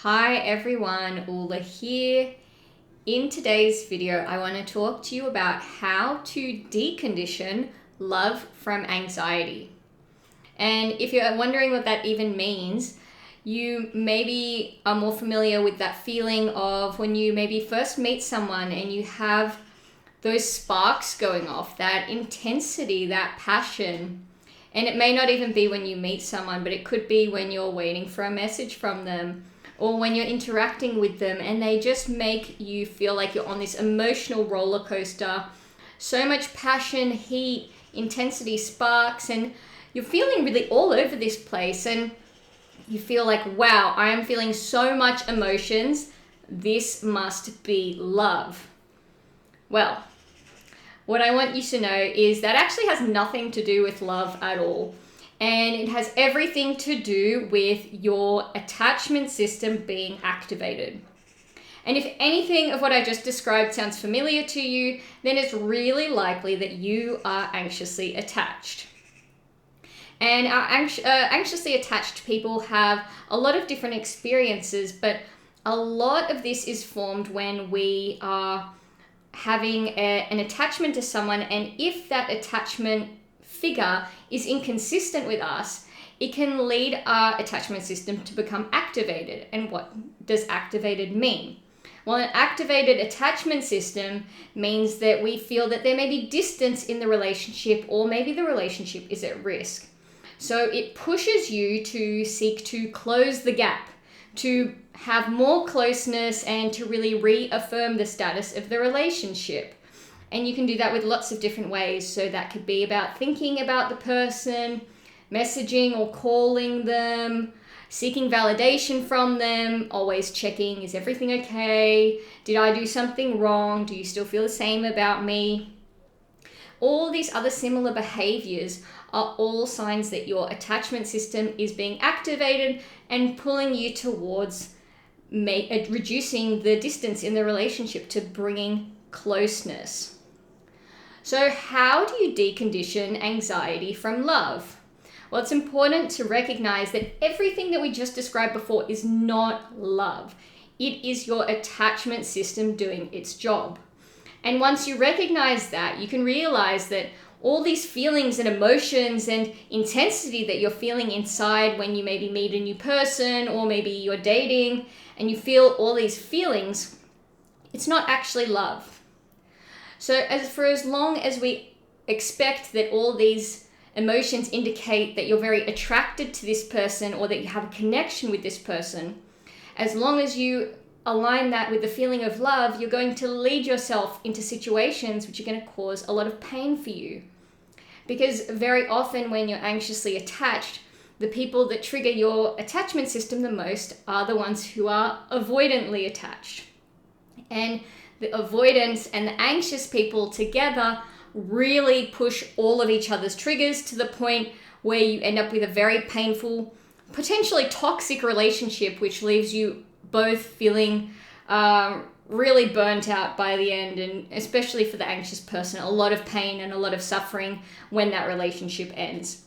Hi everyone, Ula here. In today's video, I want to talk to you about how to decondition love from anxiety. And if you're wondering what that even means, you maybe are more familiar with that feeling of when you maybe first meet someone and you have those sparks going off, that intensity, that passion. And it may not even be when you meet someone, but it could be when you're waiting for a message from them or when you're interacting with them, and they just make you feel like you're on this emotional roller coaster. So much passion, heat, intensity, sparks, and you're feeling really all over this place, and you feel like, wow, I am feeling so much emotions. This must be love. Well, what I want you to know is that actually has nothing to do with love at all. And it has everything to do with your attachment system being activated. And if anything of what I just described sounds familiar to you, then it's really likely that you are anxiously attached. And our anxiously attached people have a lot of different experiences, but a lot of this is formed when we are having an attachment to someone, and if that attachment figure is inconsistent with us, it can lead our attachment system to become activated. And what does activated mean? Well, an activated attachment system means that we feel that there may be distance in the relationship, or maybe the relationship is at risk. So it pushes you to seek to close the gap, to have more closeness, and to really reaffirm the status of the relationship. And you can do that with lots of different ways. So that could be about thinking about the person, messaging or calling them, seeking validation from them, always checking, is everything okay? Did I do something wrong? Do you still feel the same about me? All these other similar behaviors are all signs that your attachment system is being activated and pulling you towards reducing the distance in the relationship to bringing closeness. So how do you decondition anxiety from love? Well, it's important to recognize that everything that we just described before is not love. It is your attachment system doing its job. And once you recognize that, you can realize that all these feelings and emotions and intensity that you're feeling inside when you maybe meet a new person, or maybe you're dating and you feel all these feelings, it's not actually love. So as long as we expect that all these emotions indicate that you're very attracted to this person or that you have a connection with this person, as long as you align that with the feeling of love, you're going to lead yourself into situations which are going to cause a lot of pain for you. Because very often when you're anxiously attached, the people that trigger your attachment system the most are the ones who are avoidantly attached. And the avoidance and the anxious people together really push all of each other's triggers to the point where you end up with a very painful, potentially toxic relationship, which leaves you both feeling really burnt out by the end, and especially for the anxious person, a lot of pain and a lot of suffering when that relationship ends.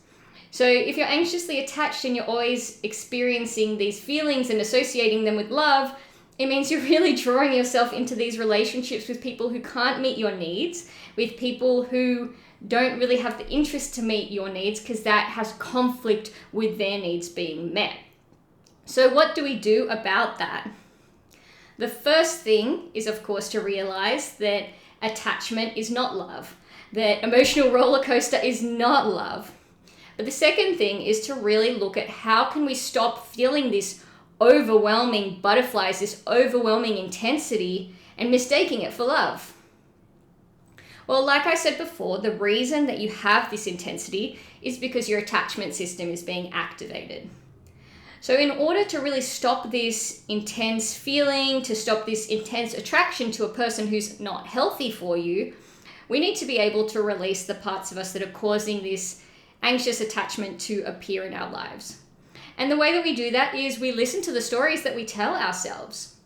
So if you're anxiously attached and you're always experiencing these feelings and associating them with love, it means you're really drawing yourself into these relationships with people who can't meet your needs, with people who don't really have the interest to meet your needs because that has conflict with their needs being met. So what do we do about that? The first thing is, of course, to realize that attachment is not love, that emotional roller coaster is not love. But the second thing is to really look at how can we stop feeling this overwhelming butterflies, this overwhelming intensity, and mistaking it for love. Well, like I said before, the reason that you have this intensity is because your attachment system is being activated. So in order to really stop this intense feeling, to stop this intense attraction to a person who's not healthy for you, we need to be able to release the parts of us that are causing this anxious attachment to appear in our lives. And the way that we do that is we listen to the stories that we tell ourselves.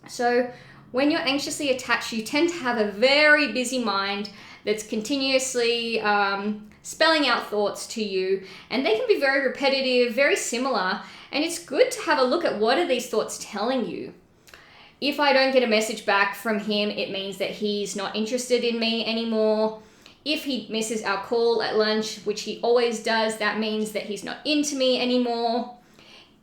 So when you're anxiously attached, you tend to have a very busy mind that's continuously spelling out thoughts to you, and they can be very repetitive, very similar, And it's good to have a look at what are these thoughts telling you. If I don't get a message back from him, it means that he's not interested in me anymore. If he misses our call at lunch, which he always does, that means that he's not into me anymore.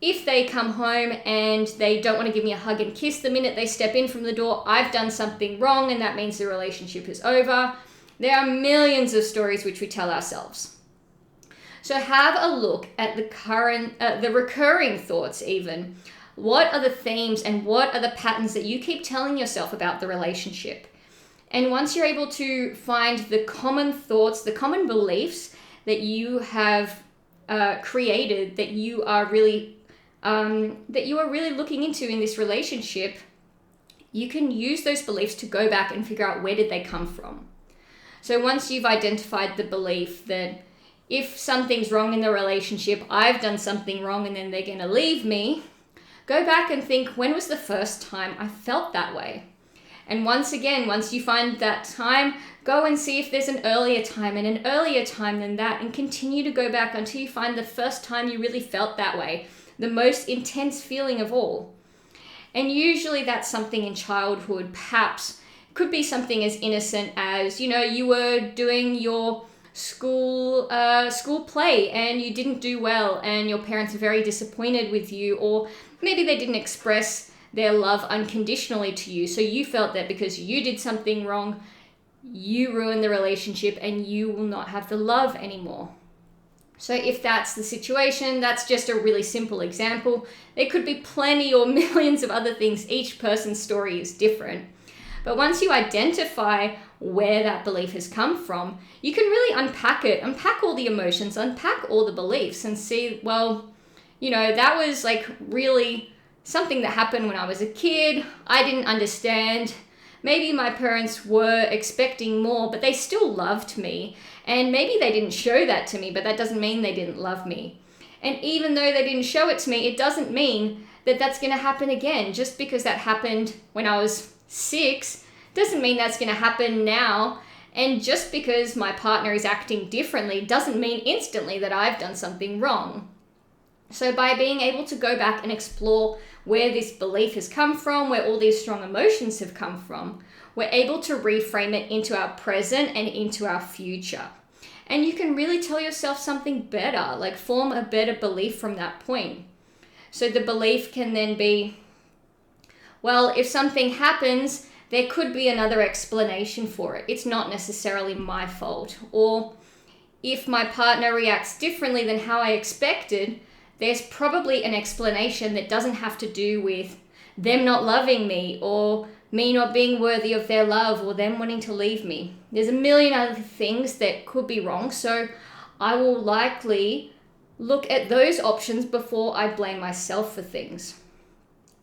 If they come home and they don't want to give me a hug and kiss the minute they step in from the door, I've done something wrong and that means the relationship is over. There are millions of stories which we tell ourselves. So have a look at the recurring thoughts even. What are the themes and what are the patterns that you keep telling yourself about the relationship? And once you're able to find the common thoughts, the common beliefs that you have created, that you are really looking into in this relationship, you can use those beliefs to go back and figure out where did they come from. So once you've identified the belief that if something's wrong in the relationship, I've done something wrong and then they're going to leave me, go back and think, when was the first time I felt that way? And once you find that time, go and see if there's an earlier time and an earlier time than that, and continue to go back until you find the first time you really felt that way, the most intense feeling of all. And usually that's something in childhood, perhaps could be something as innocent as, you were doing your school play and you didn't do well and your parents are very disappointed with you, or maybe they didn't express their love unconditionally to you. So you felt that because you did something wrong, you ruined the relationship and you will not have the love anymore. So if that's the situation, that's just a really simple example. There could be plenty or millions of other things. Each person's story is different. But once you identify where that belief has come from, you can really unpack it, unpack all the emotions, unpack all the beliefs and see, that was really something that happened when I was a kid. I didn't understand. Maybe my parents were expecting more, but they still loved me. And maybe they didn't show that to me, but that doesn't mean they didn't love me. And even though they didn't show it to me, it doesn't mean that that's going to happen again. Just because that happened when I was 6 doesn't mean that's going to happen now. And just because my partner is acting differently doesn't mean instantly that I've done something wrong. So by being able to go back and explore where this belief has come from, where all these strong emotions have come from, we're able to reframe it into our present and into our future. And you can really tell yourself something better, form a better belief from that point. So the belief can then be, if something happens, there could be another explanation for it. It's not necessarily my fault. Or if my partner reacts differently than how I expected, there's probably an explanation that doesn't have to do with them not loving me or me not being worthy of their love or them wanting to leave me. There's a million other things that could be wrong. So I will likely look at those options before I blame myself for things.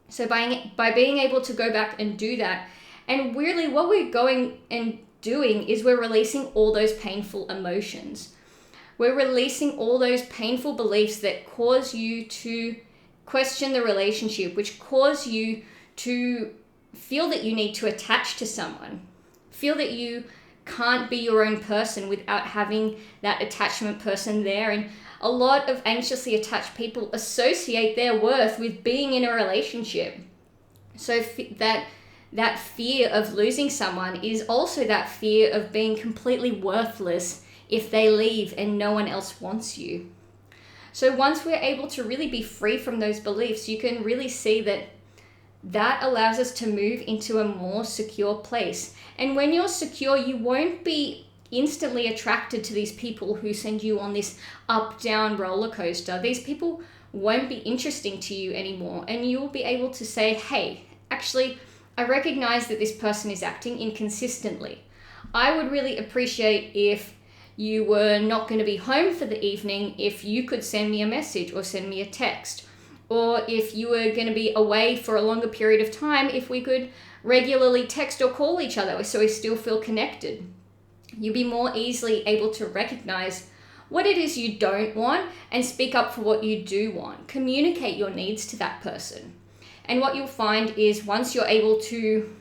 So by being able to go back and do that, and really what we're going and doing is we're releasing all those painful emotions. We're releasing all those painful beliefs that cause you to question the relationship, which cause you to feel that you need to attach to someone, feel that you can't be your own person without having that attachment person there. And a lot of anxiously attached people associate their worth with being in a relationship. So that fear of losing someone is also that fear of being completely worthless if they leave and no one else wants you. So once we're able to really be free from those beliefs, you can really see that allows us to move into a more secure place. And when you're secure, you won't be instantly attracted to these people who send you on this up-down roller coaster. These people won't be interesting to you anymore. And you will be able to say, hey, actually, I recognize that this person is acting inconsistently. I would really appreciate if you were not going to be home for the evening, if you could send me a message or send me a text. Or if you were going to be away for a longer period of time, if we could regularly text or call each other so we still feel connected. You'll be more easily able to recognize what it is you don't want and speak up for what you do want. Communicate your needs to that person. And what you'll find is once you're able to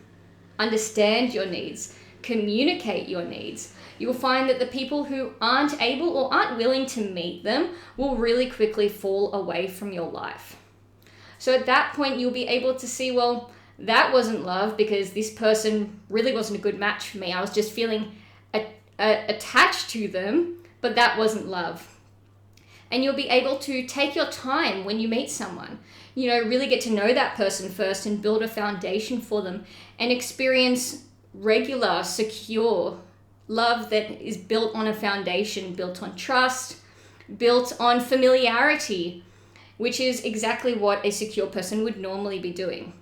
understand your needs, communicate your needs, you'll find that the people who aren't able or aren't willing to meet them will really quickly fall away from your life. So at that point, you'll be able to see, well, that wasn't love because this person really wasn't a good match for me. I was just feeling attached to them, but that wasn't love. And you'll be able to take your time when you meet someone, really get to know that person first and build a foundation for them and experience regular, secure love that is built on a foundation, built on trust, built on familiarity, which is exactly what a secure person would normally be doing.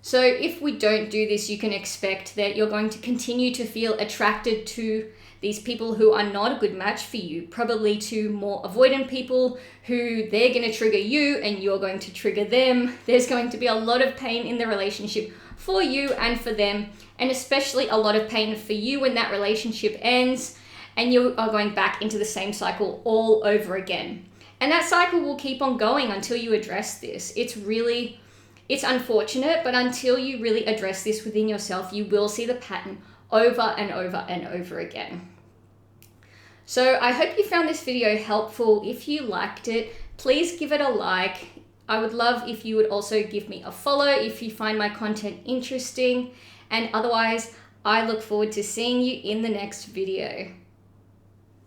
So if we don't do this, you can expect that you're going to continue to feel attracted to these people who are not a good match for you, probably to more avoidant people who they're going to trigger you and you're going to trigger them. There's going to be a lot of pain in the relationship for you and for them, and especially a lot of pain for you when that relationship ends and you are going back into the same cycle all over again. And that cycle will keep on going until you address this. It's unfortunate, but until you really address this within yourself, you will see the pattern over and over and over again. So I hope you found this video helpful. If you liked it, please give it a like. I would love if you would also give me a follow if you find my content interesting. And otherwise, I look forward to seeing you in the next video.